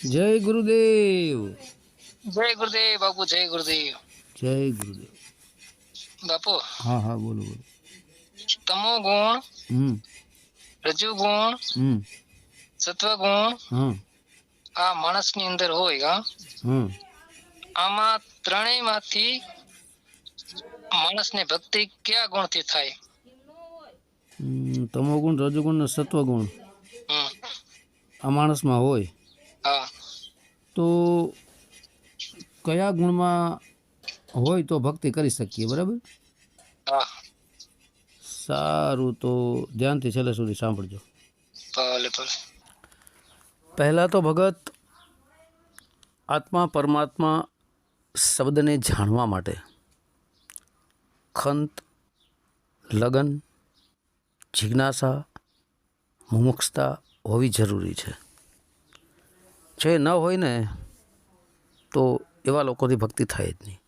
જય ગુરુદેવ. જય ગુરુદેવ બાપુ, જય ગુરુદેવ. જય ગુરુદેવ. બાપુ, હા હા, બોલો બોલો. તમો ગુણ, હમ રજુ ગુણ, હમ સત્વ ગુણ હા આ માણસની અંદર હોય. હમ આમાં ત્રણેય માંથી માણસની ભક્તિ કયા ગુણથી થાય? તમો ગુણ, રજોગુણ ને સત્વગુણ હમ આ માણસમાં હોય હા તો કયા ગુણમાં હોય તો ભક્તિ કરી શકીએ, બરાબર? હા સારું, તો ધ્યાનથી છેલ્લે સુધી સાંભળજો. ભલે ભલે. પહેલાં તો ભગત આત્મા પરમાત્મા શબ્દને જાણવા માટે ખંત, લગન, જિજ્ઞાસા, મુમુક્ષતા હોવી જરૂરી છે. જે ન હોય ને તો એવા લોકોથી ભક્તિ થાય જ નહીં.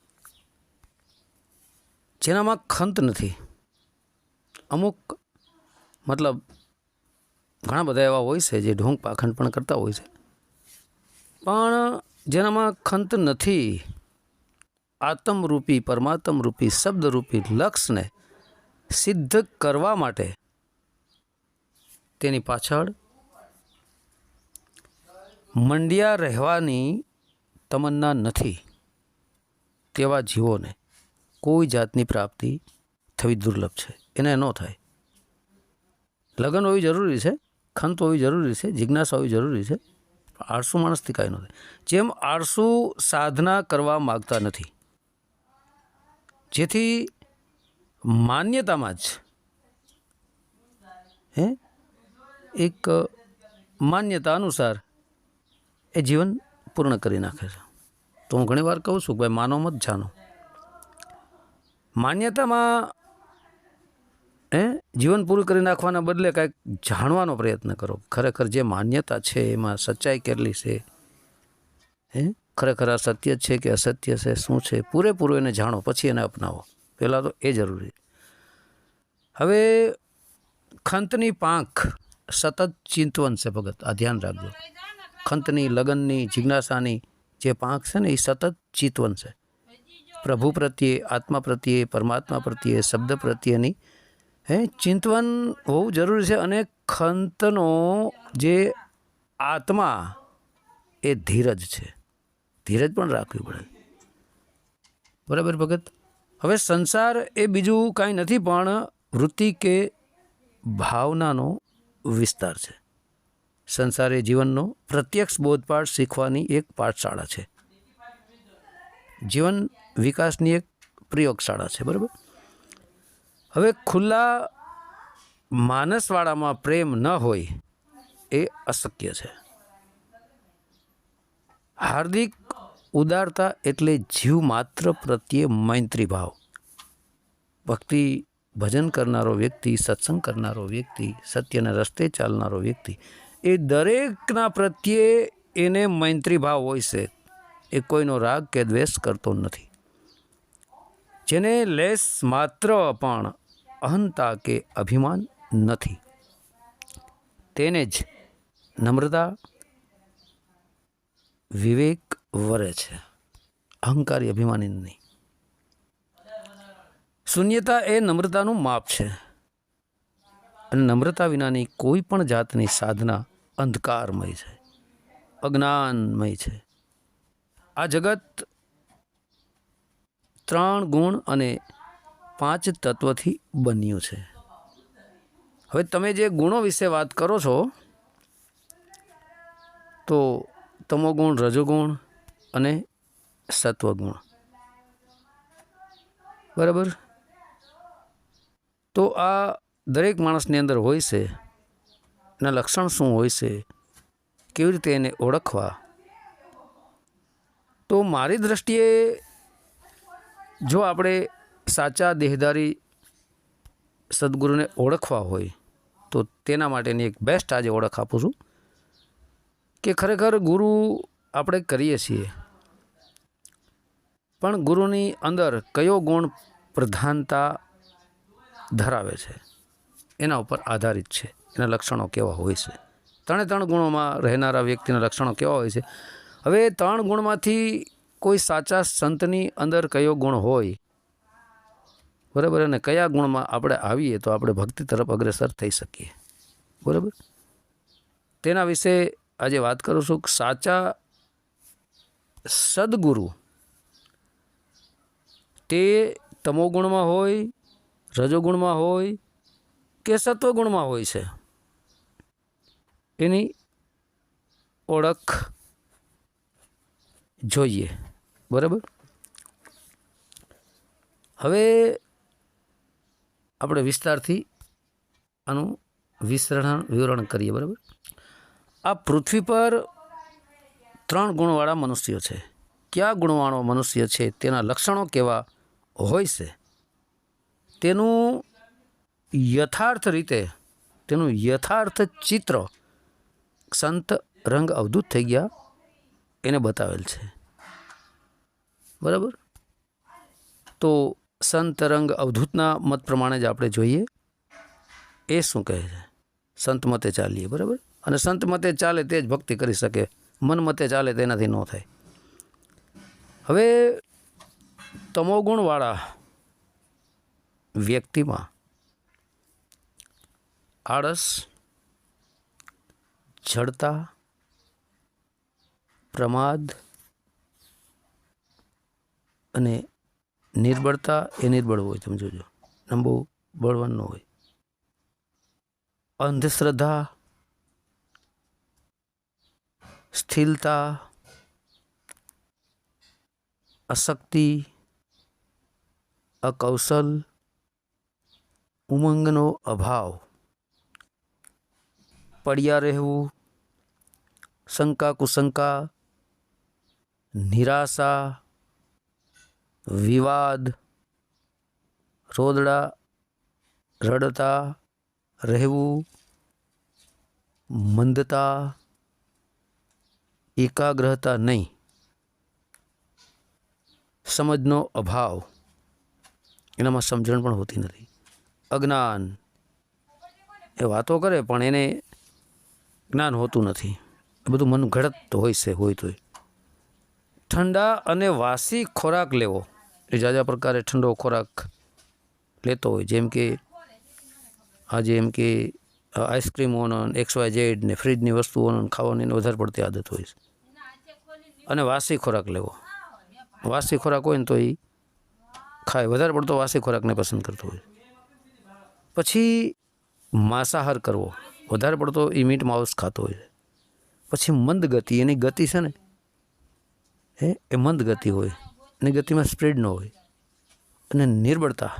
જેનામાં ખંત નથી, અમુક મતલબ ઘણા બધા એવા હોય છે જે ઢોંગ પાખંડ પણ કરતા હોય છે, પણ જેનામાં ખંત નથી, આત્મરૂપી પરમાત્મરૂપી શબ્દરૂપી લક્ષ્યને સિદ્ધ કરવા માટે તેની પાછળ મંડ્યા રહેવાની તમન્ના નથી, તેવા જીવોને કોઈ જાતની પ્રાપ્તિ થવી દુર્લભ છે. એને ન થાય. લગન હોવી જરૂરી છે, ખંત હોવી જરૂરી છે, જિજ્ઞાસા હોવી જરૂરી છે. આળસુ માણસથી કાંઈ ન થાય. જેમ આળસુ સાધના કરવા માગતા નથી, જેથી માન્યતામાં જ એક માન્યતા અનુસાર એ જીવન પૂર્ણ કરી નાખે છે. તો હું ઘણી વાર કહું છું કે ભાઈ માનો મત જાનો. માન્યતામાં જીવન પૂરું કરી નાખવાના બદલે કાંઈક જાણવાનો પ્રયત્ન કરો. ખરેખર જે માન્યતા છે એમાં સચ્ચાઈ કેટલી છે, ખરેખર આ સત્ય છે કે અસત્ય છે, શું છે, પૂરેપૂરું એને જાણો, પછી એને અપનાવો. પહેલાં તો એ જરૂરી. હવે ખંતની પાંખ સતત ચિંતવન છે ભગત, આ ધ્યાન રાખજો. ખંતની, લગનની, જિજ્ઞાસાની જે પાંખ છે ને એ સતત ચિંતવન છે. પ્રભુ પ્રત્યે, આત્મા પ્રત્યે, પરમાત્મા પ્રત્યે, શબ્દ પ્રત્યેની ચિંતવન હોવું જરૂરી છે. અને ખંતનો જે આત્મા એ ધીરજ છે. ધીરજ પણ રાખવી પડે, બરાબર ભગત? હવે સંસાર એ બીજું કાંઈ નથી પણ વૃત્તિ કે ભાવનાનો વિસ્તાર છે. સંસાર એ જીવનનો પ્રત્યક્ષ બોધપાઠ શીખવાની એક પાઠશાળા છે, જીવન વિકાસની એક પ્રયોગશાળા છે, બરાબર? હવે ખુલ્લા માનસવાળામાં પ્રેમ ન હોય એ અશક્ય છે. હાર્દિક ઉદારતા એટલે જીવ માત્ર પ્રત્યે મૈત્રી ભાવ. ભક્તિ ભજન કરનારો વ્યક્તિ, સત્સંગ કરનારો વ્યક્તિ, સત્યના રસ્તે ચાલનારો વ્યક્તિ, એ દરેકના પ્રત્યે એને મૈત્રી ભાવ હોય છે. એ કોઈનો રાગ કે દ્વેષ કરતો નથી. જેને લેશ માત્ર પણ અહંતા કે અભિમાન નથી, તેને જ નમ્રતા, વિવેક વરે છે. અહંકારી, અભિમાની નહીં. શૂન્યતા એ નમ્રતાનું માપ છે. અને નમ્રતા વિનાની કોઈ પણ જાતની સાધના અંધકારમય છે, અજ્ઞાનમય છે. આ જગત 3 ગુણ અને 5 તત્વથી બન્યું છે. હવે તમે જે ગુણો વિશે વાત કરો છો તો તમોગુણ, રજોગુણ અને સત્વગુણ, બરાબર? તો આ દરેક માણસની અંદર હોય છે. એના લક્ષણ શું હોય છે, કેવી રીતે એને ઓળખવા? તો મારી દૃષ્ટિએ જો આપણે સાચા દેહધારી સદગુરુને ઓળખવા હોય તો તેના માટેની એક બેસ્ટ આજે ઓળખ આપું છું કે ખરેખર ગુરુ આપણે કરીએ છીએ, પણ ગુરુની અંદર કયો ગુણ પ્રધાનતા ધરાવે છે એના ઉપર આધારિત છે. એના લક્ષણો કેવા હોય છે. ત્રણ ગુણોમાં રહેનારા વ્યક્તિના લક્ષણો કેવા હોય છે? હવે 3 ગુણમાંથી કોઈ સાચા સંતની અંદર કયો ગુણ હોય, બરાબર, અને કયા ગુણમાં આપણે આવીએ તો આપણે ભક્તિ તરફ અગ્રેસર થઈ શકીએ, બરાબર. તેના વિશે આજે વાત કરું છું. સાચા સદગુરુ તે તમોગુણમાં હોય, રજોગુણમાં હોય કે સત્વગુણમાં હોય છે, એની ઓળખ જોઈએ, બરાબર. હવે આપણે વિસ્તારથી આનું વિવરણ કરીએ, બરાબર. આ પૃથ્વી પર 3 ગુણવાળા મનુષ્યો છે. કયા ગુણવાળો મનુષ્ય છે, તેના લક્ષણો કેવા હોય છે, તેનું યથાર્થ ચિત્ર સંત રંગ અવધૂત થઈ ગયા એને બતાવેલ છે, બરાબર. તો સંત રંગ અવધૂતના મત પ્રમાણે જ આપણે જોઈએ એ શું કહે છે. સંત મતે ચાલીએ, બરાબર. અને સંત મતે ચાલે તે જ ભક્તિ કરી શકે, મન મતે ચાલે તેનાથી ન થાય. હવે તમોગુણવાળા વ્યક્તિમાં આળસ, જડતા, પ્રમાદ અને નિર્બળતા. એ નિર્બળ હોય, તમે જોજો, આમ બહુ બળવાન ન હોય. અંધશ્રદ્ધા, સ્થિરતા, અશક્તિ, અકૌશલ, ઉમંગનો અભાવ, પડ્યા રહેવું, શંકા કુશંકા, નિરાશા, વિવાદ, રડતા રહેવું, મંદતા, એકાગ્રતા નહીં, સમજનો અભાવ, એનામાં સમજણ પણ હોતી નથી, અજ્ઞાન, એ વાતો કરે પણ એને જ્ઞાન હોતું નથી, એ બધું મન ઘડત હોય તોય. ઠંડા અને વાસી ખોરાક લેવો, એ જાજા પ્રકારે ઠંડો ખોરાક લેતો હોય, જેમ કે આજે એમ કે આઈસ્ક્રીમોનો, XYZ ને ફ્રીજની વસ્તુઓનો ખાવાની વધારે પડતી આદત હોય છે. અને વાસી ખોરાક લેવો, વાસી ખોરાક હોય ને તો એ ખાય, વધારે પડતો વાસી ખોરાકને પસંદ કરતો હોય. પછી માંસાહાર કરવો, વધારે પડતો એ મીટ માંસ ખાતો હોય. પછી મંદ ગતિ, એની ગતિ છે ને એ મંદ ગતિ હોય, એની ગતિમાં સ્પીડ ન હોય. અને નિર્બળતા,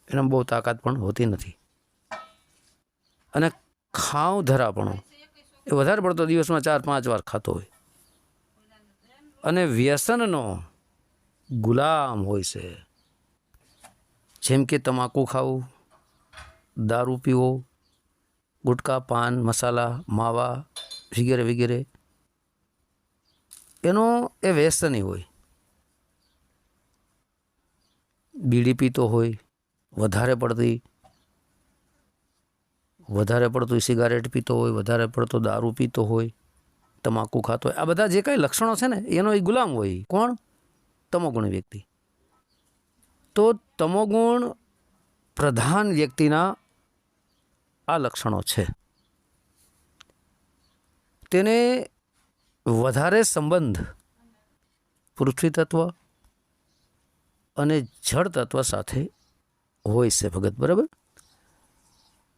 એનામાં બહુ તાકાત પણ હોતી નથી. અને ખાવ ધરાપણો, એ વધારે પડતો દિવસમાં 4-5 વાર ખાતો હોય. અને વ્યસનનો ગુલામ હોય છે, જેમ કે તમાકુ ખાવું, દારૂ પીવો, ગુટકા, પાન મસાલા, માવા વગેરે વગેરે, એનો એ વ્યસની હોય. બીડી પીતો હોય, વધારે પડતું સિગારેટ પીતો હોય, વધારે પડતો દારૂ પીતો હોય, તમાકુ ખાતો હોય. આ બધા જે કાંઈ લક્ષણો છે ને એનો એ ગુલામ હોય. કોણ? તમોગુણ વ્યક્તિ. તો તમોગુણ પ્રધાન વ્યક્તિના આ લક્ષણો છે. તેને વધારે સંબંધ પૃથ્વી તત્વ અને જળ તત્વ સાથે હોય છે, ભગત, બરાબર.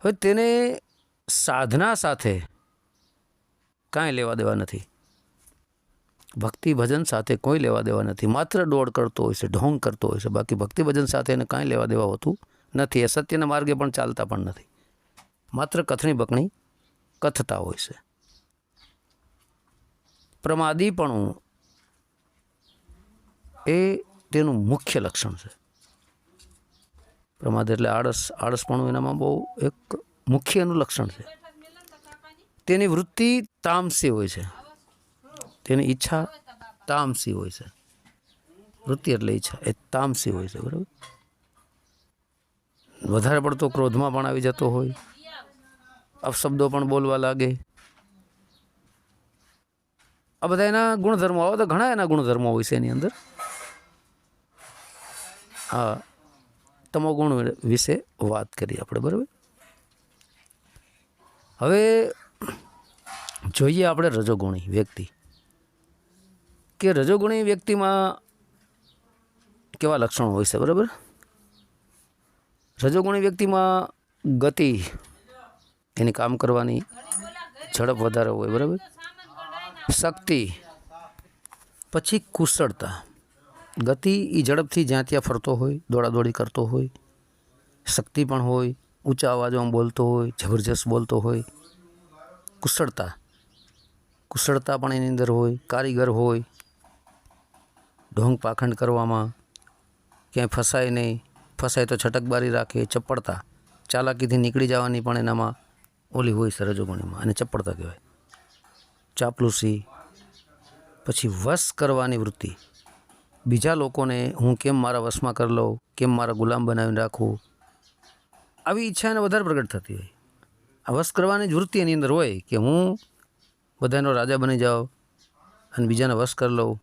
હવે તેને સાધના સાથે કાંઈ લેવા દેવા નથી, ભક્તિ ભજન સાથે કોઈ લેવા દેવા નથી. માત્ર દોડ કરતો હોય છે, ઢોંગ કરતો હોય છે, બાકી ભક્તિ ભજન સાથે એને કાંઈ લેવા દેવા હોતું નથી. એ સત્યના માર્ગે પણ ચાલતા પણ નથી, માત્ર કથણી બકણી કથતા હોય છે. પ્રમાદીપણું એ તેનું મુખ્ય લક્ષણ છે. પ્રમાદ એટલે આળસપણું એનામાં બહુ એક મુખ્ય એનું લક્ષણ છે. તેની વૃત્તિ તામસી હોય છે, તેની ઈચ્છા તામસી હોય છે. વૃત્તિ એટલે ઈચ્છા, એ તામસી હોય છે, બરાબર. વધારે પડતો ક્રોધમાં પણ આવી જતો હોય, અપશબ્દો પણ બોલવા લાગે, આ બધા એના ગુણધર્મો આવે તો ઘણા એના ગુણધર્મો હોય છે એની અંદર. હા, તમોગુણ વિશે વાત કરીએ આપણે, બરાબર. હવે જોઈએ આપણે રજોગુણી વ્યક્તિ, કે રજોગુણી વ્યક્તિમાં કેવા લક્ષણો હોય છે, બરાબર. રજોગુણી વ્યક્તિમાં ગતિ, એની કામ કરવાની ઝડપ વધારે હોય, બરાબર. શક્તિ, પછી કુશળતા. ગતિ એ ઝડપથી જ્યાં ત્યાં ફરતો હોય, દોડાદોડી કરતો હોય. શક્તિ પણ હોય, ઊંચા અવાજમાં બોલતો હોય, જબરજસ્ત બોલતો હોય. કુશળતા પણ એની અંદર હોય, કારીગર હોય. ઢોંગ પાખંડ કરવામાં, ક્યાંય ફસાય નહીં, ફસાય તો છટકબારી રાખે. ચપળતા, ચાલાકીથી નીકળી જવાની પણ એનામાં ઓલી હોય છે રજોગુણીમાં, અને ચપળતા કહેવાય. ચાપલુસી, પછી વશ કરવાની વૃત્તિ. બીજા લોકોને હું કેમ મારા વશમાં કરી લઉં, કેમ મારા ગુલામ બનાવીને રાખું, આવી ઈચ્છા એને વધારે પ્રગટ થતી હોય. આ વશ કરવાની જ વૃત્તિ એની અંદર હોય કે હું બધાનો રાજા બની જાઉં અને બીજાને વશ કરી લઉં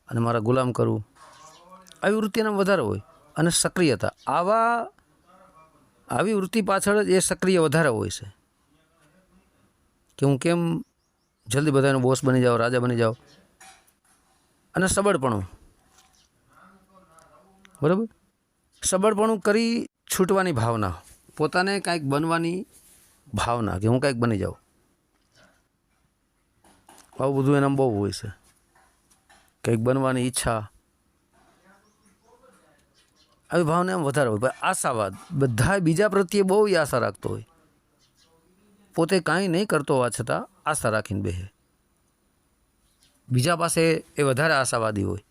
અને મારા ગુલામ કરું. આવી વૃત્તિ એનામાં વધારે હોય. અને સક્રિયતા, આવી વૃત્તિ પાછળ જ એ સક્રિય વધારે હોય છે કે હું કેમ જલ્દી બધાનો બોસ બની જાઉં, રાજા બની જાઉં. અને સબળપણું, બરાબર. સબળપણું કરી છૂટવાની ભાવના, પોતાને કાંઈક બનવાની ભાવના કે હું કાંઈક બની જાઉં. આવું બધું એનામાં બહુ હોય છે. કંઈક બનવાની ઈચ્છા, આવી ભાવના એમ વધારે હોય. આશાવાદ, બધા બીજા પ્રત્યે બહુ આશા રાખતો હોય, પોતે કાંઈ નહીં કરતો હોવા છતાં આશા રાખીને બેસે. બીજા પાસે એ વધારે આશાવાદી હોય.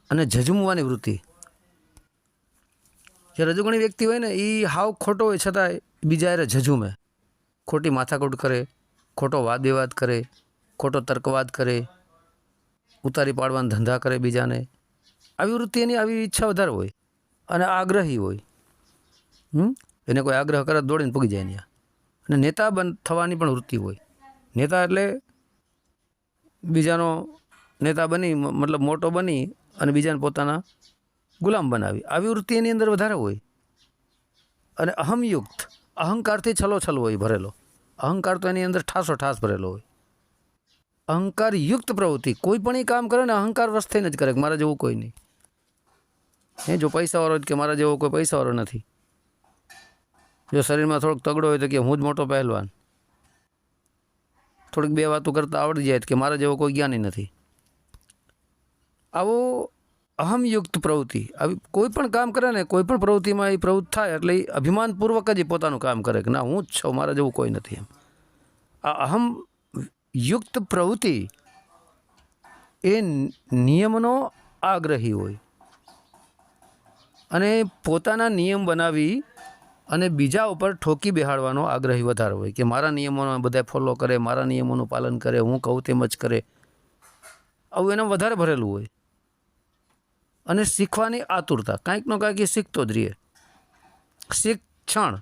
અને ઝઝૂમવાની વૃત્તિ, જે રજોગુણી વ્યક્તિ હોય ને એ હાવ ખોટો હોય છતાંય બીજા એને ઝઝૂમે, ખોટી માથાકૂટ કરે, ખોટો વાદ વિવાદ કરે, ખોટો તર્કવાદ કરે, ઉતારી પાડવાના ધંધા કરે બીજાને. આવી વૃત્તિ એની આવી ઈચ્છા વધારે હોય. અને આગ્રહી હોય. એને કોઈ આગ્રહ કરે દોડીને પૂગી જાય ત્યાં. અને નેતા થવાની પણ વૃત્તિ હોય. નેતા એટલે બીજાનો નેતા બની, મતલબ મોટો બની અને બીજાને પોતાના ગુલામ બનાવી. આવી વૃત્તિ એની અંદર વધારે હોય. અને અહમયુક્ત, અહંકારથી છલોછલ હોય ભરેલો. અહંકાર તો એની અંદર ઠાસો ભરેલો હોય. અહંકાર યુક્ત પ્રવૃત્તિ, કોઈ પણ એ કામ કરે ને અહંકાર વશ થઈને જ કરે કે મારા જેવું કોઈ નહીં. જો પૈસાવાળો જ કે મારા જેવો કોઈ પૈસાવાળો નથી. જો શરીરમાં થોડોક તગડો હોય તો કે હું જ મોટો પહેલવાન. થોડીક બે વાતો કરતાં આવડી જાય કે મારા જેવો કોઈ જ્ઞાની નથી. આવો અહમયુક્ત પ્રવૃત્તિ, આવી કોઈ પણ કામ કરે ને, કોઈ પણ પ્રવૃત્તિમાં એ પ્રવૃત્તિ થાય એટલે એ અભિમાનપૂર્વક જ પોતાનું કામ કરે કે ના હું જ છું, મારા જેવું કોઈ નથી એમ. આ અહમયુક્ત પ્રવૃત્તિ એ નિયમનો આગ્રહી હોય. અને પોતાના નિયમ બનાવી અને બીજા ઉપર ઠોકી બેહાડવાનો આગ્રહી વધારે હોય કે મારા નિયમોનો બધા ફોલો કરે, મારા નિયમોનું પાલન કરે, હું કહું તેમ જ કરે. આવું એના વધારે ભરેલું હોય. અને શીખવાની આતુરતા, કાંઈકનો કાંઈક એ શીખતો જ રહે. શિક્ષણ,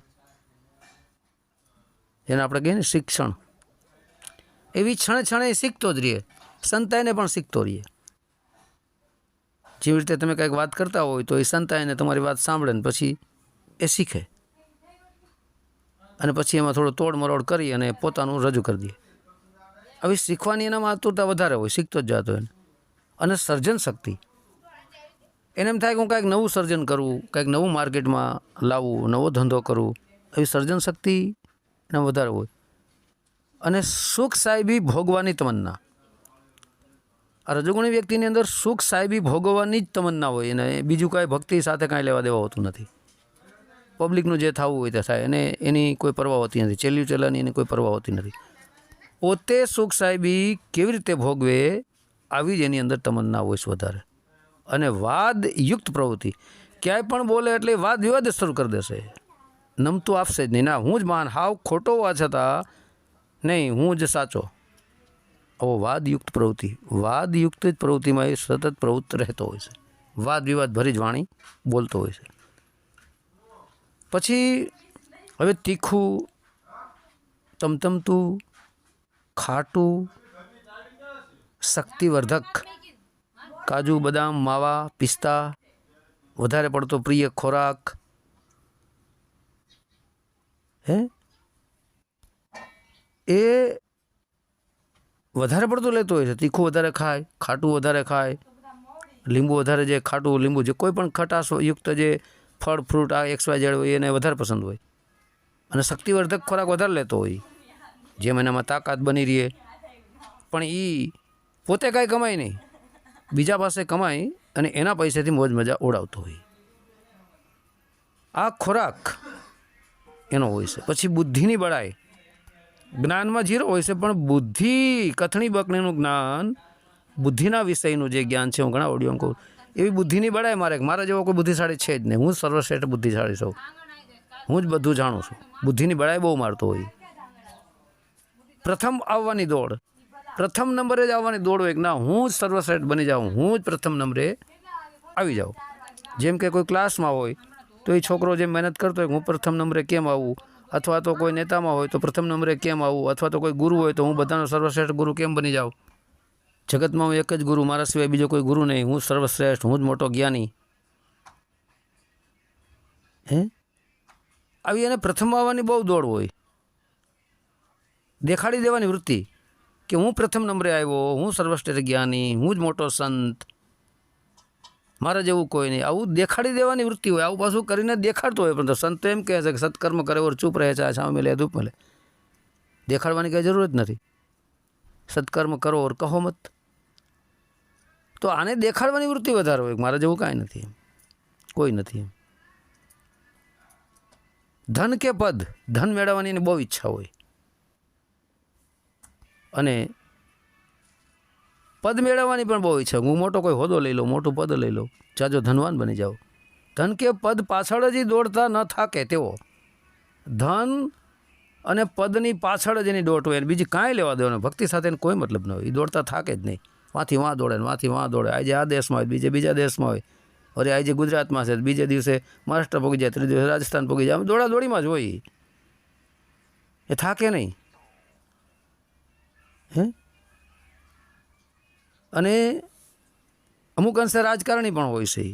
જેને આપણે કહીએ ને શિક્ષણ, એવી ક્ષણે એ શીખતો જ રહે. સંતાઈને પણ શીખતો રહે. જેવી રીતે તમે કાંઈક વાત કરતા હોય તો એ સંતાઈને તમારી વાત સાંભળે ને પછી એ શીખે. અને પછી એમાં થોડો તોડ મરોડ કરી અને પોતાનું રજૂ કરી દે. આવી શીખવાની એનામાં આતુરતા વધારે હોય, શીખતો જ જતો એને. અને સર્જન શક્તિ, એને એમ થાય કે હું કાંઈક નવું સર્જન કરવું, કાંઈક નવું માર્કેટમાં લાવવું, નવો ધંધો કરવું. એવી સર્જન શક્તિ એના વધારે હોય. અને સુખ સાહેબી ભોગવાની તમન્ના, આ રજોગુણી વ્યક્તિની અંદર સુખ સાહેબી ભોગવવાની જ તમન્ના હોય. એને બીજું કાંઈ ભક્તિ સાથે કાંઈ લેવા દેવા હોતું નથી. પબ્લિકનું જે થવું હોય તે થાય, અને એની કોઈ પરવા હોતી નથી. ચેલ્યું ચેલાની એની કોઈ પરવા હોતી નથી. પોતે સુખ સાહેબી કેવી રીતે ભોગવે આવી જ એની અંદર તમન્ના હોય છે વધારે. અને વાદયુક્ત પ્રવૃત્તિ, ક્યાંય પણ બોલે એટલે વાદ વિવાદ જ શરૂ કરી દેશે. નમતું આપશે જ નહીં. ના હું જ માન, હાવ ખોટો હોવા છતાં નહીં હું જ સાચો. આવો વાદયુક્ત પ્રવૃત્તિ, વાદયુક્ત જ પ્રવૃત્તિમાં એ સતત પ્રવૃત્ત રહેતો હોય છે. વાદ વિવાદ ભરી જ વાણી બોલતો હોય છે. પછી હવે તીખું, તમતમતું, ખાટું, શક્તિવર્ધક, કાજુ, બદામ, માવા, પિસ્તા, વધારે પડતો પ્રિય ખોરાક, હે એ વધારે પડતું લેતો હોય છે. તીખું વધારે ખાય, ખાટું વધારે ખાય, લીંબુ વધારે, જે ખાટું લીંબુ, જે કોઈ પણ ખટાશ યુક્ત જે ફળ ફ્રૂટ આ XYZ હોય એને વધારે પસંદ હોય. અને શક્તિવર્ધક ખોરાક વધારે લેતો હોય, જેમ એનામાં તાકાત બની રહે. પણ એ પોતે કાંઈ કમાય નહીં, બીજા પાસે કમાય અને એના પૈસાથી મોજ મજા ઉડાવતો હોય. આ ખોરાક એનો હોય છે. પછી બુદ્ધિની બળાઈ, જ્ઞાનમાં જીરો હોય છે, પણ બુદ્ધિ, કથણી બકણીનું જ્ઞાન, બુદ્ધિના વિષયનું જે જ્ઞાન છે, હું ઘણા ઓડિયો કહું, એવી બુદ્ધિની બળાઈ મારા જેવો કોઈ બુદ્ધિશાળી છે જ નહીં. હું જ સર્વશ્રેષ્ઠ બુદ્ધિશાળી છું, હું જ બધું જાણું છું. બુદ્ધિની બળાઈ બહુ મારતો હોય. પ્રથમ આવવાની દોડ, પ્રથમ નંબરે જ આવવાની દોડ હોય કે ના હું જ સર્વશ્રેષ્ઠ બની જાઉં, હું જ પ્રથમ નંબરે આવી જાઉં. જેમ કે કોઈ ક્લાસમાં હોય તો એ છોકરો જેમ મહેનત કરતો હોય હું પ્રથમ નંબરે કેમ આવું, અથવા તો કોઈ નેતામાં હોય તો પ્રથમ નંબરે કેમ આવું, અથવા તો કોઈ ગુરુ હોય તો હું બધાનો સર્વશ્રેષ્ઠ ગુરુ કેમ બની જાઉં. જગતમાં હું એક જ ગુરુ, મારા સિવાય બીજો કોઈ ગુરુ નહીં, હું સર્વશ્રેષ્ઠ, હું જ મોટો જ્ઞાની. હે આવી એને પ્રથમ આવવાની બહુ દોડ હોય. દેખાડી દેવાની વૃત્તિ કે હું પ્રથમ નંબરે આવ્યો, હું સર્વશ્રેષ્ઠ જ્ઞાની, હું જ મોટો સંત, મારા જેવું કોઈ નહીં. આવું દેખાડી દેવાની વૃત્તિ હોય. આવું પાછું કરીને દેખાડતો હોય. પણ સંત તો એમ કહે છે કે સત્કર્મ કરે ઓર ચૂપ રહે છે, છાવ મેલે ધૂપ મળે. દેખાડવાની કંઈ જરૂર જ નથી. સત્કર્મ કરો ઓર કહો મત. તો આને દેખાડવાની વૃત્તિ વધારે હોય. મારા જેવું કાંઈ નથી, કોઈ નથી. ધન કે પદ, ધન મેળવવાની એને બહુ ઈચ્છા હોય અને પદ મેળવવાની પણ બહુ ઈચ્છા. હું મોટો કોઈ હોદ્દો લઈ લઉં, મોટું પદ લઈ લઉં, જાજો ધનવાન બની જાઉં. ધન કે પદ પાછળ જ દોડતા ન થાકે તેવો. ધન અને પદની પાછળ જ એની દોટ હોય, બીજી કાંઈ લેવા દેવાનો ભક્તિ સાથે કોઈ મતલબ ન હોય. એ દોડતા થાકે જ નહીં. વાંથી વાં દોડે ને વાંથી વાં દોડે. આજે આ દેશમાં હોય, બીજે બીજા દેશમાં હોય. અરે આજે ગુજરાતમાં છે, બીજે દિવસે મહારાષ્ટ્ર પગી જાય, ત્રીજે દિવસે રાજસ્થાન પગી જાય. આમ દોડા દોડીમાં જ હોય. એ થાકે નહીં. હે અને અમુક અંશે રાજકારણી પણ હોય છે.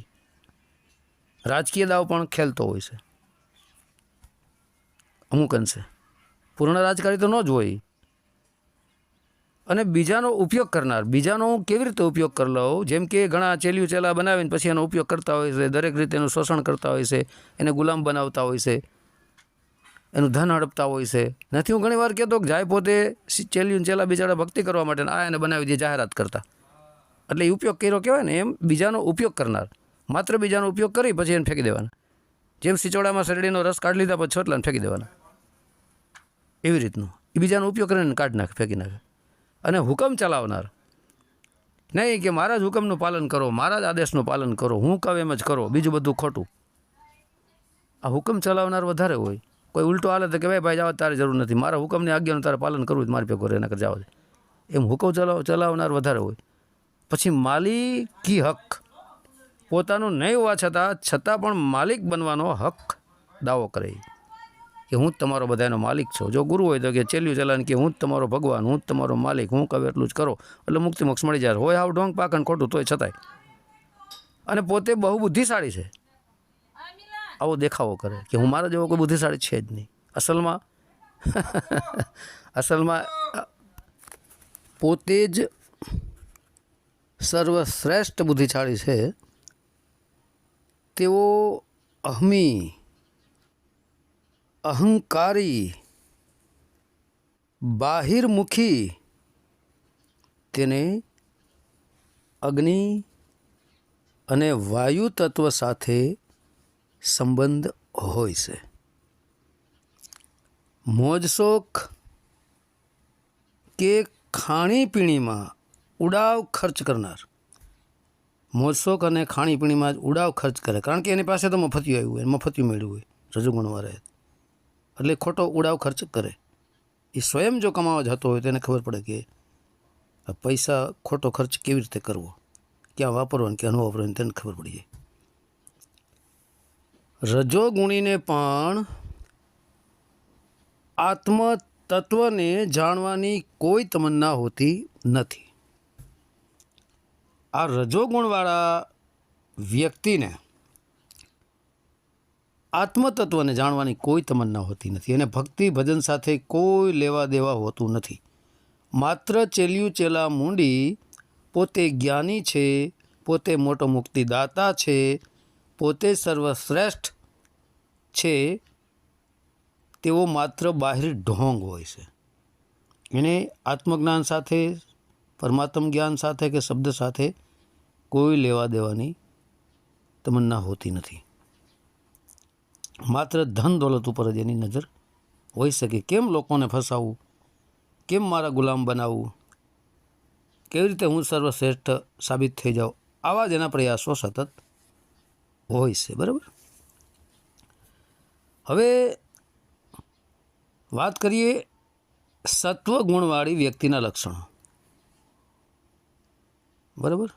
રાજકીય દાવ પણ ખેલતો હોય છે અમુક અંશે. પૂર્ણ રાજકારી તો ન જ હોય. અને બીજાનો ઉપયોગ કરનાર, બીજાનો હું કેવી રીતે ઉપયોગ કરી લઉં, જેમ કે ઘણા ચેલિયું ચેલા બનાવીને પછી એનો ઉપયોગ કરતા હોય છે, દરેક રીતે એનું શોષણ કરતા હોય છે, એને ગુલામ બનાવતા હોય છે, એનું ધન હડપતા હોય છે. નથી હું ઘણી વાર કહેતો કે જાય પોતે ચેલિયું ચેલા બિચારા ભક્તિ કરવા માટે આ એને બનાવી દે જાહેરાત કરતા, એટલે એ ઉપયોગ કર્યો કહેવાય ને. એમ બીજાનો ઉપયોગ કરનાર, માત્ર બીજાનો ઉપયોગ કરી પછી એને ફેંકી દેવાના. જેમ સિચોડામાં શેરડીનો રસ કાઢી લીધા પછી છોટલાને ફેંકી દેવાના, એવી રીતનું એ બીજાનો ઉપયોગ કરીને કાઢી નાખે, ફેંકી નાખે. અને હુકમ ચલાવનાર નહીં કે મારા જ હુકમનું પાલન કરો, મારા જ આદેશનું પાલન કરો, હું કહું એમ જ કરો, બીજું બધું ખોટું. આ હુકમ ચલાવનાર વધારે હોય. કોઈ ઉલટો હાલે તો કે ભાઈ જાવ, તારે જરૂર નથી, મારા હુકમની આજ્ઞાનું તારે પાલન કરવું જ મારી ભેગો રહે, એના કર જાવ. એમ હુકમ ચલાવનાર વધારે હોય. પછી માલિકી હક, પોતાનું નહીં હોવા છતાં પણ માલિક બનવાનો હક દાવો કરે કે હું જ તમારો બધાનો માલિક છું. જો ગુરુ હોય તો કે ચેલ્યું ચલાને કે હું જ તમારો ભગવાન, હું જ તમારો માલિક, હું કહું એટલું જ કરો એટલે મુક્તિ મોક્ષ મળી જાય. હોય હાવ ઢોંગ પાકન ખોટું તોય છતાંય. અને પોતે બહુ બુદ્ધિશાળી છે, આવો દેખાવો કરે કે હું મારા જેવો કોઈ બુદ્ધિશાળી છે જ નહીં. અસલમાં પોતે જ સર્વશ્રેષ્ઠ બુદ્ધિશાળી છે. તેઓ અહમી, અહંકારી, બાહિરમુખી, તેને અગ્નિ અને વાયુ તત્વ સાથે સંબંધ હોય છે. મોજશોખ કે ખાણીપીણીમાં ઉડાવ ખર્ચ કરનાર, મોજશોખ અને ખાણીપીણીમાં જ ઉડાવ ખર્ચ કરે, કારણ કે એની પાસે તો મફતિયું આવ્યું હોય, મફતિયું મેળવ્યું હોય, રજુગુણમાં રહે, એટલે ખોટો ઉડાવ ખર્ચ કરે. એ સ્વયં જો કમાવા જતો હોય તેને ખબર પડે કે આ પૈસા ખોટો ખર્ચ કેવી રીતે કરવો, ક્યાં વાપરવાનો ક્યાં ન વાપરવાનો, તેને ખબર પડી જાય. રજોગુણીને પણ આત્મ તત્વને જાણવાની કોઈ તમન્ના હોતી નથી. આ રજોગુણવાળા વ્યક્તિને આત્મતત્વને જાણવાની કોઈ તમન્ના હોતી નથી. એને ભક્તિ ભજન સાથે કોઈ લેવા દેવા હોતું નથી. માત્ર ચેલ્યું ચેલા મૂંડી પોતે જ્ઞાની છે, પોતે મોટો મુક્તિદાતા છે, પોતે સર્વશ્રેષ્ઠ છે, તેઓ માત્ર બાહિર ઢોંગ હોય છે. એને આત્મજ્ઞાન સાથે, પરમાત્મ જ્ઞાન સાથે કે શબ્દ સાથે કોઈ લેવા દેવાની તમન્ના હોતી નથી. માત્ર ધન દોલત ઉપર જ એની નજર હોઈ શકે. કેમ લોકોને ફસાવવું, કેમ મારા ગુલામ બનાવવું, કેવી રીતે હું સર્વશ્રેષ્ઠ સાબિત થઈ જાઉં, આવા જ એના પ્રયાસો સતત હોય છે. બરાબર. હવે વાત કરીએ સત્વગુણવાળી વ્યક્તિના લક્ષણો. બરાબર.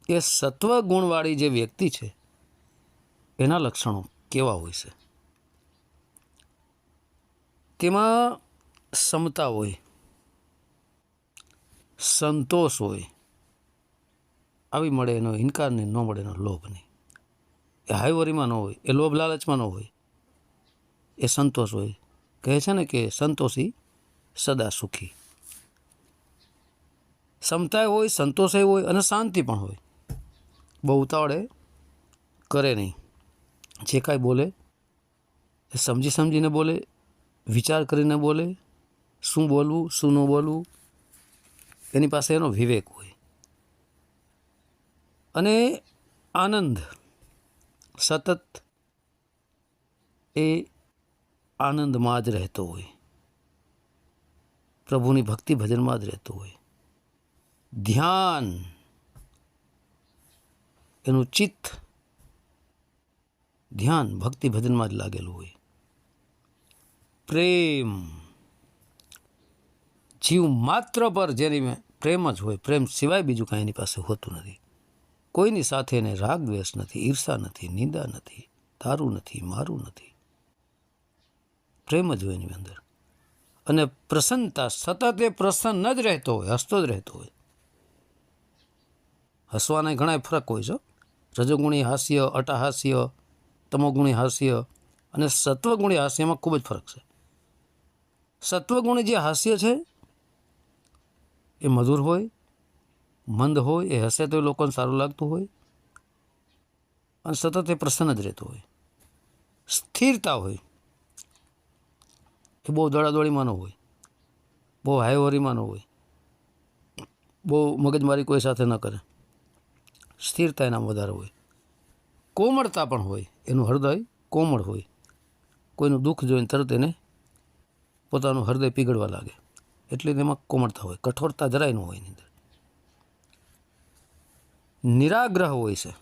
એ સત્વગુણવાળી જે વ્યક્તિ છે એના લક્ષણો કેવા હોય છે? તેમાં સમતા હોય, સંતોષ હોય, આવી મળે એનો ઇનકાર નહીં, ન મળે એનો લોભ નહીં. એ હાઈવરીમાં ન હોય, એ લોભ લાલચમાં ન હોય, એ સંતોષ હોય. કહે છે ને કે સંતોષી સદા સુખી. સમતા હોય, સંતોષ હોય અને શાંતિ પણ હોય. બહુ ઉતાવળે કરે નહીં. જે કાંઈ બોલે એ સમજી સમજીને બોલે, વિચાર કરીને બોલે. શું બોલવું, શું ન બોલવું, એની પાસે એનો વિવેક હોય. અને આનંદ સતત એ આનંદમાં જ રહેતો હોય, પ્રભુની ભક્તિ ભજનમાં જ રહેતો હોય. ધ્યાન, એનું ચિત્ત ધ્યાન ભક્તિ ભજનમાં જ લાગેલું હોય. પ્રેમ, જીવ માત્ર પર જેની પ્રેમ જ હોય, પ્રેમ સિવાય બીજું કાંઈ એની પાસે હોતું નથી. કોઈની સાથે એને રાગ દ્વેષ નથી, ઈર્ષા નથી, નિંદા નથી, તારું નથી, મારું નથી. પ્રેમ જ હોય એની અંદર. અને પ્રસન્નતા, સતત એ પ્રસન્ન જ રહેતો હોય, હસતો જ રહેતો હોય. હસવાના ઘણા ફરક હોય છે. રજોગુણી હાસ્ય, અટહાસ્ય, તમોગુણી હાસ્ય અને સત્વગુણી હાસ્યમાં ખૂબ જ ફરક છે. સત્વગુણી જે હાસ્ય છે એ મધુર હોય, મંદ હોય, એ હસે તો લોકોને સારું લાગતું હોય અને સતત એ પ્રસન્ન જ રહેતો હોય. સ્થિરતા હોય, એ બહુ દોડાદોડીમાં ન હોય, બહુ હાઈવરીમાં ન હોય, બહુ મગજમારી કોઈ સાથે ન કરે. સ્થિરતા એનામાં વધારે હોય. કોમળતા પણ હોય, એનું હૃદય કોમળ હોય. કોઈનું દુઃખ જોઈને તરત એને પોતાનું હૃદય પીગળવા લાગે, એટલે એમાં કોમળતા હોય. કઠોરતા જરાય ન હોય એની અંદર. નિરાગ્રહ હોય છે,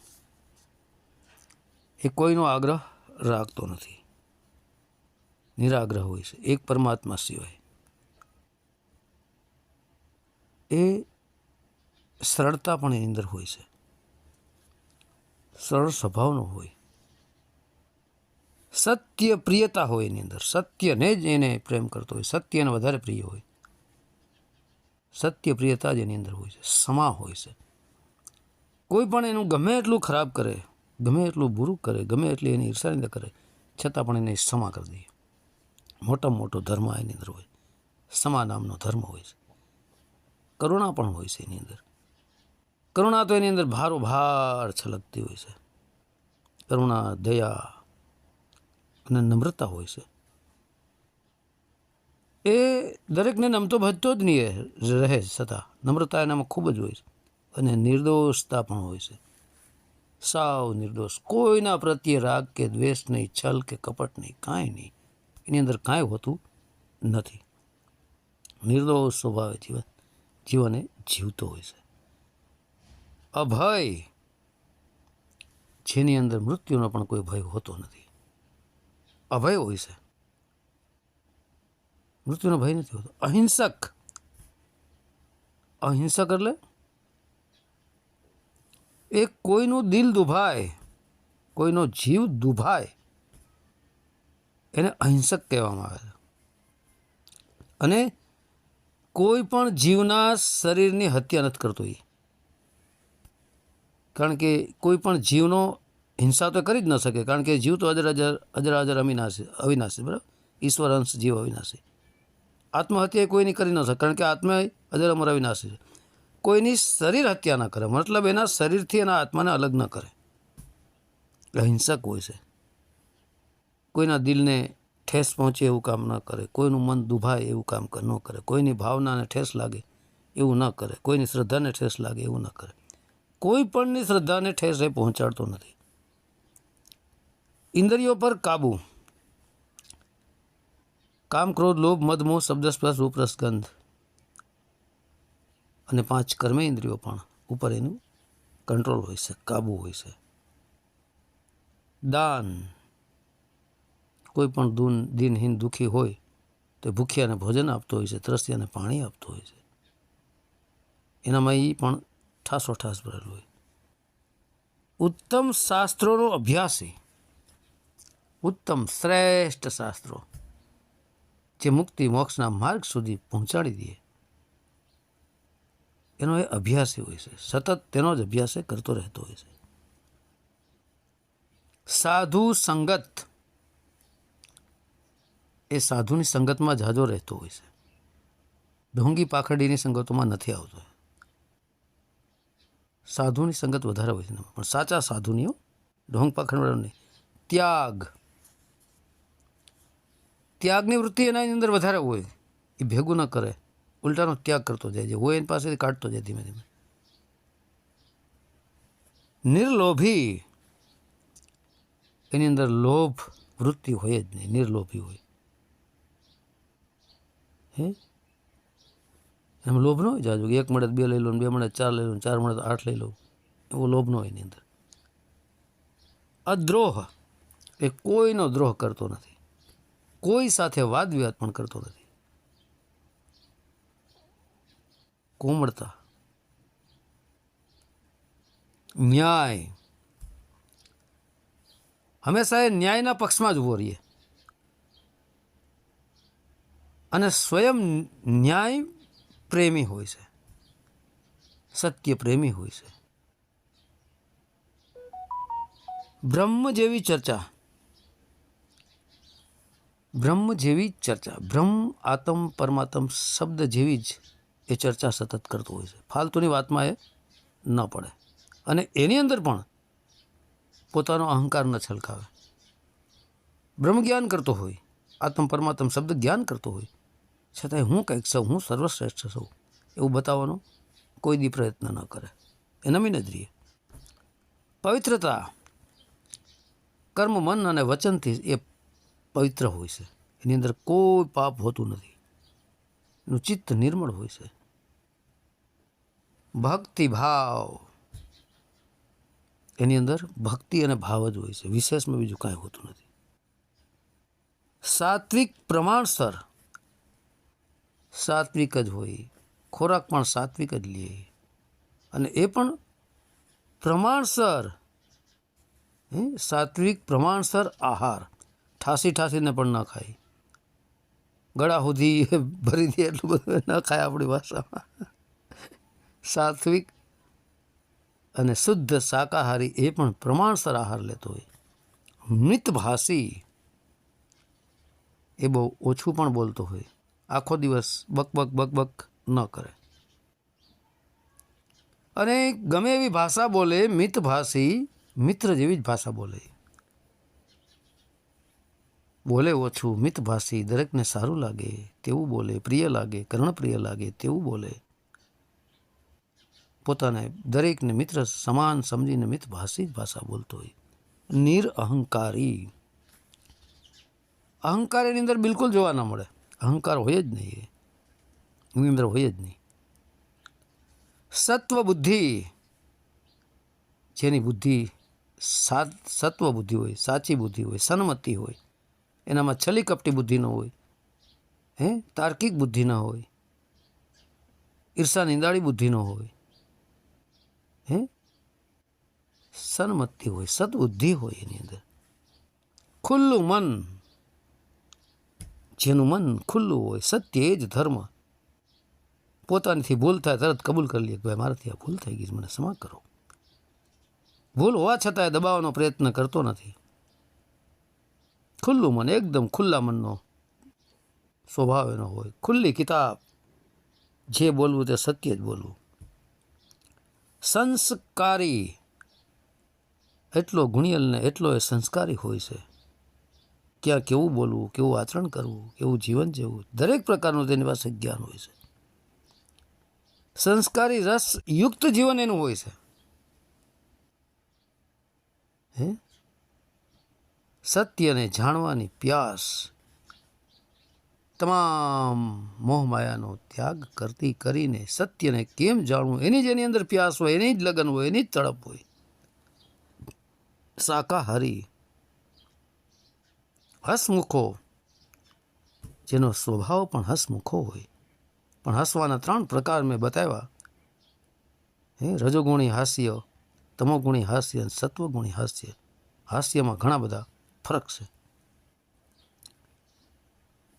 એ કોઈનો આગ્રહ રાખતો નથી. નિરાગ્રહ હોય છે એક પરમાત્મા સિવાય. એ સરળતા પણ એની અંદર હોય છે, સરળ સ્વભાવનો હોય. સત્ય પ્રિયતા હોય એની અંદર, સત્યને જ એને પ્રેમ કરતો હોય, સત્ય એને વધારે પ્રિય હોય. સત્ય પ્રિયતા જ એની અંદર હોય છે. ક્ષમા હોય છે. કોઈ પણ એનું ગમે એટલું ખરાબ કરે, ગમે એટલું બુરું કરે, ગમે એટલી એની ઈર્ષા કરે, છતાં પણ એને ક્ષમા કરી દઈએ. મોટામાં મોટો ધર્મ એની અંદર હોય. ક્ષમા નામનો ધર્મ હોય છે. કરુણા પણ હોય છે એની અંદર. કરુણા તો એની અંદર ભારોભાર છલકતી હોય છે. કરુણા, દયા અને નમ્રતા હોય છે. એ દરેકને નમતો ભજતો જ નહીં રહે, છતાં નમ્રતા એનામાં ખૂબ જ હોય છે. અને નિર્દોષતા પણ હોય છે. સાવ નિર્દોષ, કોઈના પ્રત્યે રાગ કે દ્વેષ નહીં, છલ કે કપટ નહીં, કાંઈ નહીં. એની અંદર કાંઈ હોતું નથી. નિર્દોષ સ્વભાવે જીવને જીવતો હોય છે. અભય, જેની અંદર મૃત્યુનો પણ કોઈ ભય હોતો નથી. અભય હોય છે, મૃત્યુનો ભય નથી હોતો. અહિંસક, અહિંસક એટલે એ કોઈનું દિલ દુભાય, કોઈનો જીવ દુભાય, એને અહિંસક કહેવામાં આવે છે. અને કોઈ પણ જીવના શરીરની હત્યા નથી કરતો એ, કારણ કે કોઈ પણ જીવનો હિંસા તો કરી જ ન શકે, કારણ કે જીવ તો અજર અવિનાશી, બરાબર, ઈશ્વર અંશ જીવ અવિનાશી. આત્મહત્યા એ કોઈની કરી ન શકે, કારણ કે આત્મા અજર અમર અવિનાશી છે. કોઈની શરીર હત્યા ન કરે, મતલબ એના શરીરથી એના આત્માને અલગ ન કરે, એટલે હિંસક હોય છે. કોઈના દિલને ઠેસ પહોંચે એવું કામ ન કરે, કોઈનું મન દુભાય એવું કામ ન કરે, કોઈની ભાવનાને ઠેસ લાગે એવું ન કરે, કોઈની શ્રદ્ધાને ઠેસ લાગે એવું ન કરે. કોઈ પણની શ્રદ્ધાને ઠેસ એ પહોંચાડતો નથી. ઇન્દ્રિયો પર કાબુ, કામ, ક્રોધ, લોભ, મદ, મોહ, શબ્દ, સ્પર્શ, રૂપ, રસ, ગંધ અને 5 કર્મેન્દ્રિયો પણ ઉપર એનું કંટ્રોલ હોય છે, કાબુ હોય છે. દાન, કોઈ પણ દિનહીન દુઃખી હોય તો ભૂખ્યાને ભોજન આપતો હોય છે, ત્રસ્યાને પાણી આપતો હોય છે. એનામાં એ પણ ઠાસોઠાસ ભરેલું હોય. ઉત્તમ શાસ્ત્રોનો અભ્યાસી, ઉત્તમ શ્રેષ્ઠ શાસ્ત્રો જે મુક્તિ મોક્ષના માર્ગ સુધી પહોંચાડી દે, એનો એ અભ્યાસી હોય છે, સતત તેનો જ અભ્યાસ કરતો રહેતો હોય છે. સાધુ સંગત, એ સાધુની સંગતમાં જાજો રહેતો હોય છે, ઢોંગી પાખડીની સંગતોમાં નથી આવતો. સાધુની સંગત વધારે હોય છે, પણ સાચા સાધુની, ઢોંગ પાખડ નહીં. ત્યાગ, ત્યાગની વૃત્તિ એના અંદર વધારે હોય, એ ભેગું ન કરે, ઉલટાનો ત્યાગ કરતો જાય, જે હોય એની પાસેથી કાઢતો જાય ધીમે ધીમે. નિર્લોભી, એની અંદર લોભ વૃત્તિ હોય જ નહીં, નિર્લોભી હોય. એમાં લોભ ન હોય જાજુ, 1 મળે 2 લઈ લો, 2 મળે 4 લઈ લો, 4 મળે 8 લઈ લો, એવો લોભ ન હોય એની અંદર. અદ્રોહ, એ કોઈનો દ્રોહ કરતો નથી, કોઈ સાથે વાદ વિવાદ પણ કરતો નથી. કોમળતા, ન્યાય, હંમેશા એ ન્યાયના પક્ષમાં જ ઉભો રહીએ, અને સ્વયં ન્યાય પ્રેમી હોય છે, સત્ય પ્રેમી હોય છે. બ્રહ્મ જેવી ચર્ચા, બ્રહ્મ જેવી ચર્ચા, બ્રહ્મ, આત્મ, પરમાત્મ શબ્દ જેવી જ એ ચર્ચા સતત કરતો હોય છે, ફાલતુની વાતમાં એ ન પડે, અને એની અંદર પણ પોતાનો અહંકાર ન છલકાવે. બ્રહ્મ જ્ઞાન કરતો હોય, આત્મ પરમાત્મ શબ્દ જ્ઞાન કરતો હોય, છતાંય હું કંઈક સૌ, હું સર્વશ્રેષ્ઠ સૌ એવું બતાવવાનો કોઈ દી પ્રયત્ન ન કરે, એ નમીને જ રહીએ. પવિત્રતા, કર્મ, મન અને વચનથી એ પવિત્ર હોય છે, એની અંદર કોઈ પાપ હોતું નથી, એનું ચિત્ત નિર્મળ હોય છે. ભક્તિ ભાવ, એની અંદર ભક્તિ અને ભાવ જ હોય છે, વિશેષમાં બીજું કાંઈ હોતું નથી. સાત્વિક, પ્રમાણસર, સાત્વિક જ હોય, ખોરાક પણ સાત્વિક જ લે, અને એ પણ પ્રમાણસર. સાત્વિક પ્રમાણસર આહાર, ઠાસીને પણ ન ખાય, ગળા સુધી ભરી દે એટલું બધું ન ખાય આપણી ભાષામાં. સાત્વિક અને શુદ્ધ શાકાહારી એ પણ પ્રમાણસર આહાર લેતો હોય. મિતભાષી, એ બહુ ઓછું પણ બોલતો હોય, આખો દિવસ બક ન કરે, અને ગમે એવી ભાષા બોલે, મિતભાષી, મિત્ર જેવી જ ભાષા બોલે, બોલે ઓછું, મિતભાષી, દરેકને સારું લાગે તેવું બોલે, પ્રિય લાગે, કર્ણપ્રિય લાગે તેવું બોલે, પોતાને દરેકને મિત્ર સમાન સમજીને મિતભાષી જ ભાષા બોલતો હોય. નિરઅહંકારી, અહંકાર એની અંદર બિલકુલ જોવા ન મળે, અહંકાર હોય જ નહીં, એની અંદર હોય જ નહીં. સત્વ બુદ્ધિ, જેની બુદ્ધિ સત્વ બુદ્ધિ હોય, સાચી બુદ્ધિ હોય, સન્મતિ હોય, એનામાં છલી કપટી બુદ્ધિ ન હોય, તાર્કિક બુદ્ધિ ન હોય, ઈર્ષા નિંદાળી બુદ્ધિ ન હોય, સન્મતિ હોય, સદબુદ્ધિ હોય એની અંદર. ખુલ્લું મન, જેનું મન ખુલ્લું હોય, સત્ય એ જ ધર્મ. પોતાનીથી ભૂલ થાય તરત કબૂલ કરી લે કે ભાઈ મારાથી આ ભૂલ થઈ ગઈ છે, મને ક્ષમા કરો. ભૂલ હોવા છતાંય દબાવવાનો પ્રયત્ન કરતો નથી. ખુલ્લું મન, એકદમ ખુલ્લા મનનો સ્વભાવ એનો હોય. ખુલ્લી કિતાબ, જે બોલવું તે સત્ય જ બોલવું. સંસ્કારી, એટલો ગુણિયલ ને એટલો એ સંસ્કારી હોય છે. ક્યાં કેવું બોલવું, કેવું આચરણ કરવું, કેવું જીવન જીવવું, દરેક પ્રકારનું તેની પાસે જ્ઞાન હોય છે. સંસ્કારી રસયુક્ત જીવન એનું હોય છે. સત્યને જાણવાની પ્યાસ, તમામ મોહમાયાનો ત્યાગ કરતી કરીને સત્યને કેમ જાણવું, એની જ એની અંદર પ્યાસ હોય, એની જ લગન હોય, એની જ તડપ હોય. શાકાહારી, હસમુખો, જેનો સ્વભાવ પણ હસમુખો હોય. પણ હસવાના 3 પ્રકાર મેં બતાવ્યા. રજોગુણી હાસ્ય, તમોગુણી હાસ્ય અને સત્વગુણી હાસ્ય. હાસ્યમાં ઘણા બધા ફરક છે.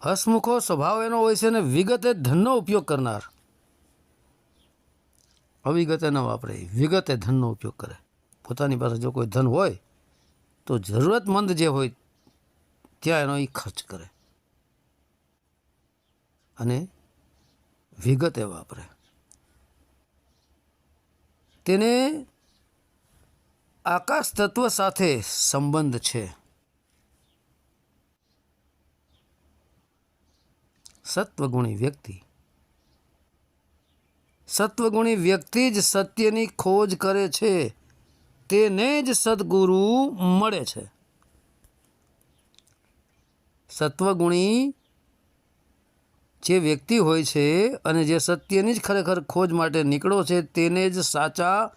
હસમુખો સ્વભાવ એનો હોય છે ને વિગતે ધનનો ઉપયોગ કરનાર. અવિગતે ન વાપરે, વિગતે ધનનો ઉપયોગ કરે. પોતાની પાસે જો કોઈ ધન હોય તો જરૂરતમંદ જે હોય ત્યાં એનો એ ખર્ચ કરે અને વિગતે વાપરે. તેને આકાશ તત્વ સાથે સંબંધ છે. સત્વગુણી વ્યક્તિ, સત્વગુણી વ્યક્તિ જ સત્યની ખોજ કરે છે, તેને જ સદગુરુ મળે છે. સત્વગુણી જે વ્યક્તિ હોય છે અને જે સત્યની જ ખરેખર ખોજ માટે નીકળો છે, તેને જ સાચા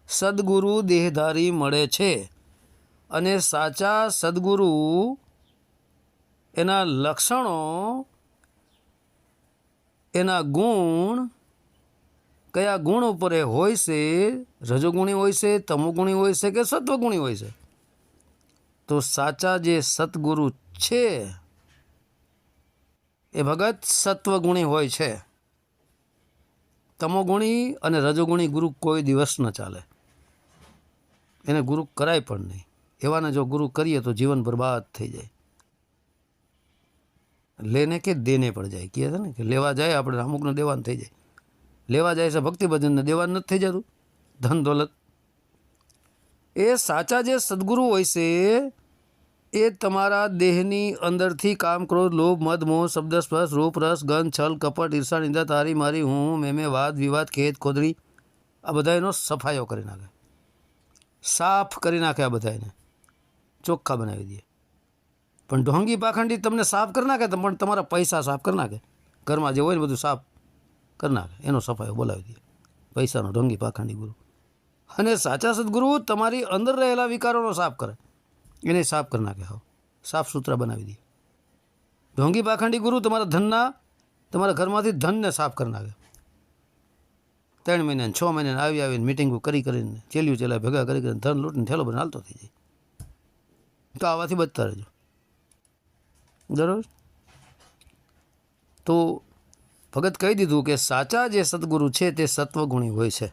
સદગુરુ દેહધારી મળે છે. અને સાચા સદગુરુ એના લક્ષણો, એના ગુણ, કયા ગુણ ઉપર એ હોય છે, રજોગુણી હોય છે, તમોગુણી હોય છે કે સત્વગુણી હોય છે. તો સાચા જે સદગુરુ છે એ ભગત સત્વગુણી હોય છે. તમોગુણી અને રજોગુણી ગુરુ કોઈ દિવસ ન ચાલે, એને ગુરુ કરાય પણ નહીં. એવાને જો ગુરુ કરીએ તો જીવન બરબાદ થઈ જાય. લેને કે દેને પડ જાય, કહે છે ને કે લેવા જાય આપણે અમુકને દેવાન થઈ જાય. લેવા જાય છે ભક્તિ ભજનને, દેવાન નથી થઈ જતું ધન દોલત. એ સાચા જે સદગુરુ હોય છે એ તમારા દેહની અંદરથી કામ, ક્રોધ, લોભ, મદ, મોહ, શબ્દ, સ્પર્શ, રૂપ, રસ, ગંધ, છલ, કપટ, ઈર્ષા, નિંદા, તારી મારી, હું, મેમે, વાદ વિવાદ, ખેદ, ખોદરી, આ બધા એનો સફાયો કરી નાખે, સાફ કરી નાખે. આ બધા એને ચોખ્ખા બનાવી દે. પણ ઢોંગી પાખંડી તમને સાફ કરી નાખે, પણ તમારા પૈસા સાફ કરી નાખે. ઘરમાં જે હોય ને બધું સાફ કરી નાખે, એનો સફાયો બોલાવી દે પૈસાનો ઢોંગી પાખંડી ગુરુ. અને સાચા સદગુરુ તમારી અંદર રહેલા વિકારોનો સાફ કરે, એને સાફ કરી નાખે, હા સાફ સુથરા બનાવી દે. ઢોંગી પાખંડી ગુરુ તમારા ધનના, તમારા ઘરમાંથી ધનને સાફ કરી નાખે. 3 મહિને 6 મહિને આવીને મિટિંગો કરીને ચેલ્યા ભેગા કરીને ધન લૂંટીને ઠેલો બને હાલતો થઈ જાય. તો આવાથી બચતા રહેજો, બરાબર. તો ભગત કહી દીધું કે સાચા જે સદગુરુ છે તે સત્વગુણી હોય છે.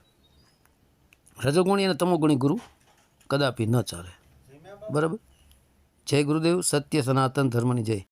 રજોગુણી અને તમોગુણી ગુરુ કદાપી ન ચાલે, બરાબર. જય ગુરુદેવ. સત્ય સનાતન ધર્મની જય.